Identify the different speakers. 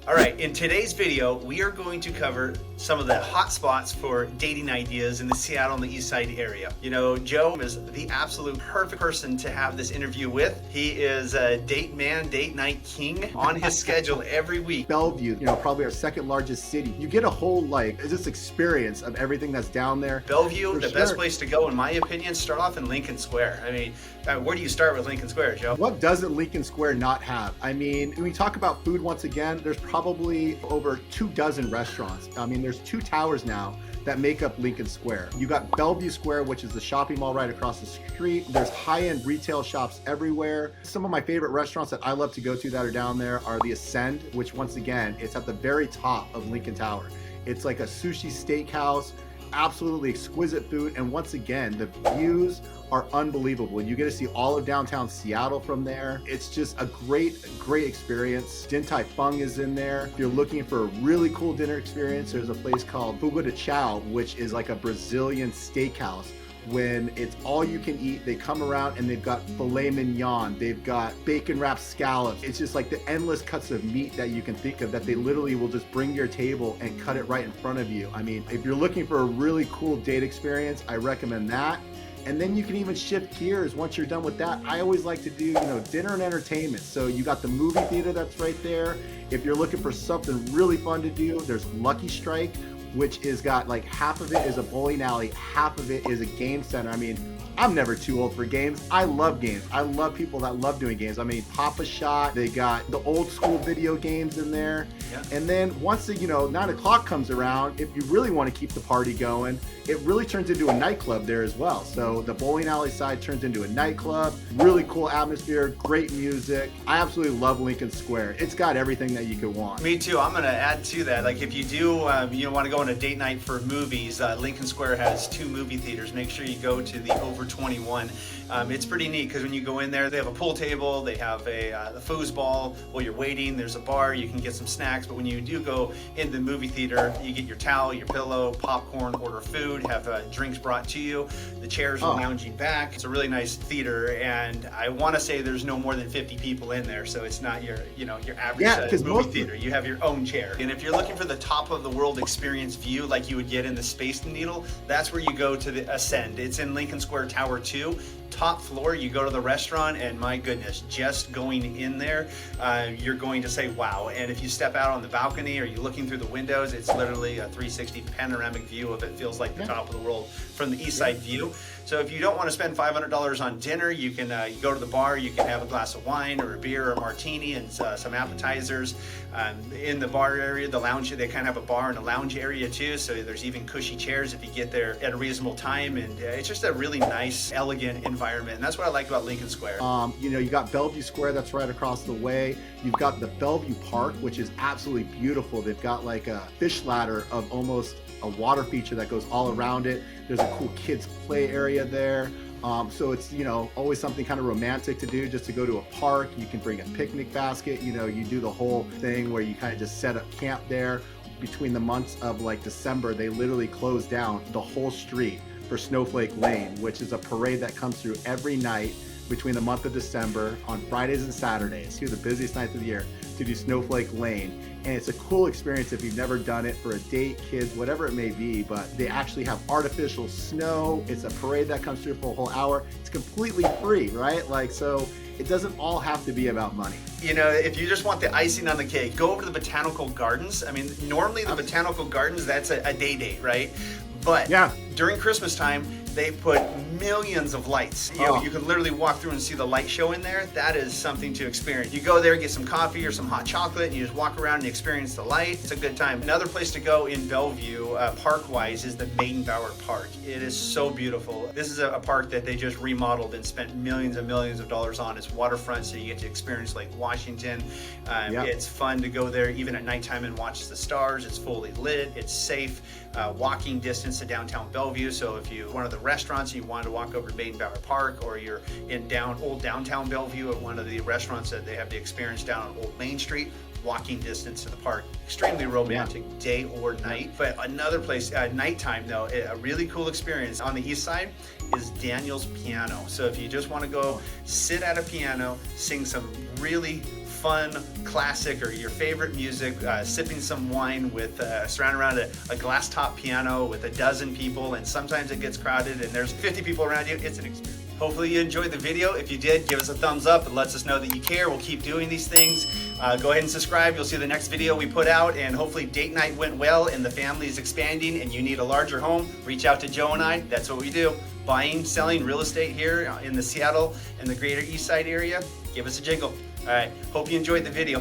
Speaker 1: All right, in today's video, we are going to cover some of the hot spots for dating ideas in the Seattle and the Eastside area. You know, Joe is the absolute perfect person to have this interview with. He is a date man, date night king on his schedule every week.
Speaker 2: Bellevue, probably our second largest city. You get a whole this experience of everything that's down there.
Speaker 1: Bellevue, the best place to go, in my opinion, start off in Lincoln Square. I mean, where do you start with Lincoln Square, Joe?
Speaker 2: What doesn't Lincoln Square not have? I mean, when we talk about food once again, there's probably over 24 restaurants. I mean, there's 2 towers now that make up Lincoln Square. You got Bellevue Square, which is the shopping mall right across the street. There's high-end retail shops everywhere. Some of my favorite restaurants that I love to go to that are down there are the Ascend, which once again, it's at the very top of Lincoln Tower. It's like a sushi steakhouse, absolutely exquisite food, and once again, the views are unbelievable. You get to see all of downtown Seattle from there. It's just a great experience. Din Tai Fung is in there. If you're looking for a really cool dinner experience, there's a place called Fogo de Chão, which is like a Brazilian steakhouse. When it's all you can eat, they come around and they've got filet mignon, they've got bacon wrapped scallops. It's just like the endless cuts of meat that you can think of that they literally will just bring to your table and cut it right in front of you. I mean, if you're looking for a really cool date experience, I recommend that. And then you can even shift gears once you're done with that. I always like to do, dinner and entertainment. So you got the movie theater that's right there. If you're looking for something really fun to do, there's Lucky Strike, which is got like half of it is a bowling alley, half of it is a game center. I mean, I'm never too old for games. I love games. I love people that love doing games. I mean, Papa Shot, they got the old school video games in there. Yeah. And then once the, 9 o'clock comes around, if you really want to keep the party going, it really turns into a nightclub there as well. So the bowling alley side turns into a nightclub, really cool atmosphere, great music. I absolutely love Lincoln Square. It's got everything that you could want.
Speaker 1: Me too. I'm going to add to that. Like if you do, want to go on a date night for movies, Lincoln Square has 2 movie theaters. Make sure you go to the over 21. It's pretty neat because when you go in there, they have a pool table, they have the foosball. While you're waiting, there's a bar, you can get some snacks. But when you do go into the movie theater, you get your towel, your pillow, popcorn, order food, have drinks brought to you. The chairs are lounging back. It's a really nice theater, and I want to say there's no more than 50 people in there, so it's not your average movie theater. You have your own chair. And if you're looking for the top of the world experience view like you would get in the Space Needle, that's where you go to the Ascend. It's in Lincoln Square Tower 2. Top floor, you go to the restaurant, and my goodness, just going in there, you're going to say wow. And if you step out on the balcony or you're looking through the windows, it's literally a 360 panoramic view of it. Feels like the top of the world from the east side view. So if you don't want to spend $500 on dinner, you can go to the bar, you can have a glass of wine or a beer or a martini and some appetizers. In the bar area, the lounge, they kind of have a bar and a lounge area too, so there's even cushy chairs if you get there at a reasonable time, and it's just a really nice, elegant environment, and that's what I like about Lincoln Square.
Speaker 2: You got Bellevue Square that's right across the way. You've got the Bellevue Park, which is absolutely beautiful. They've got like a fish ladder of almost a water feature that goes all around it. There's a cool kids play area there. So it's, always something kind of romantic to do, just to go to a park. You can bring a picnic basket, you do the whole thing where you kind of just set up camp there. Between the months of like December, they literally close down the whole street for Snowflake Lane, which is a parade that comes through every night between the month of December on Fridays and Saturdays, 2 of the busiest nights of the year, to do Snowflake Lane. And it's a cool experience if you've never done it, for a date, kids, whatever it may be, but they actually have artificial snow. It's a parade that comes through for a whole hour. It's completely free, right? So it doesn't all have to be about money.
Speaker 1: If you just want the icing on the cake, go over to the Botanical Gardens. I mean, normally the Botanical Gardens, that's a day date, right? But during Christmas time, they put millions of lights. You can literally walk through and see the light show in there. That is something to experience. You go there, get some coffee or some hot chocolate, and you just walk around and experience the light. It's a good time. Another place to go in Bellevue, park-wise, is the Meydenbauer Park. It is so beautiful. This is a park that they just remodeled and spent millions and millions of dollars on. It's waterfront, so you get to experience Lake Washington. It's fun to go there even at nighttime and watch the stars. It's fully lit. It's safe. Walking distance to downtown Bellevue. So if you one of the restaurants and you wanted to walk over to Meydenbauer Park, or you're in old downtown Bellevue at one of the restaurants that they have the experience down on Old Main Street, walking distance to the park. Extremely romantic, day or night. But another place, nighttime though, a really cool experience on the east side is Daniel's Piano. So if you just want to go sit at a piano, sing some really fun classic or your favorite music, sipping some wine with surrounded around a glass top piano with a dozen people, and sometimes it gets crowded and there's 50 people around you. It's an experience. Hopefully you enjoyed the video. If you did, give us a thumbs up. It lets us know that you care. We'll keep doing these things. Go ahead and subscribe. You'll see the next video we put out, and hopefully date night went well and the family is expanding and you need a larger home. Reach out to Joe and I. That's what we do. Buying, selling real estate here in the Seattle and the greater Eastside area. Give us a jingle. All right. Hope you enjoyed the video.